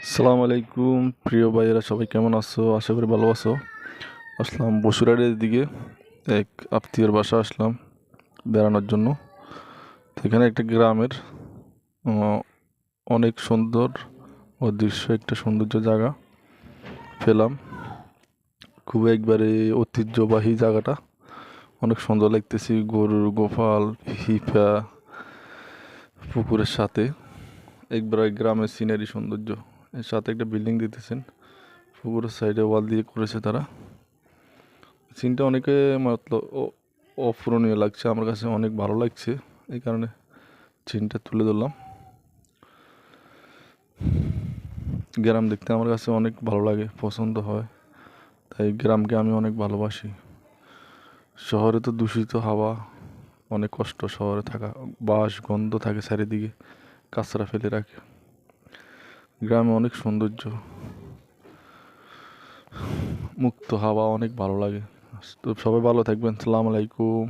আসসালামু আলাইকুম প্রিয় ভাইয়েরা, সবাই কেমন আছো? আশা করি ভালো আছো। আসলাম বসুরহাটের দিকে, এক আত্মীয়র বাসা আসলাম বেড়ানোর জন্য। তো এখানে একটা গ্রামের আহ, অনেক সুন্দর অদৃশ্য একটা সৌন্দর্য জায়গা পেলাম। খুব একবারে ঐতিহ্যবাহী জায়গাটা, অনেক সুন্দর লাগতেছে। গরুর গোপাল, হিপা, পুকুরের সাথে একবারে গ্রামের সিনারি সৌন্দর্য। এর সাথে একটা বিল্ডিং দিতেছেন, পুকুরের সাইডে ওয়াল দিয়ে করেছে তারা। সিনটা অনেকে মতলব অপূরণীয় লাগছে, আমার কাছে অনেক ভালো লাগছে, এই কারণে সিনটা তুলে ধরলাম। গ্রাম দেখতে আমার কাছে অনেক ভালো লাগে, পছন্দ হয়, তাই গ্রামকে আমি অনেক ভালোবাসি। শহরে তো দূষিত হাওয়া, অনেক কষ্ট শহরে থাকা, বাস গন্ধ থাকে চারিদিকে, কাঁচরা ফেলে রাখে। গ্রামে অনেক সৌন্দর্য, মুক্ত হাওয়া, অনেক ভালো লাগে। তো সবাই ভালো থাকবেন, সালাম আলাইকুম।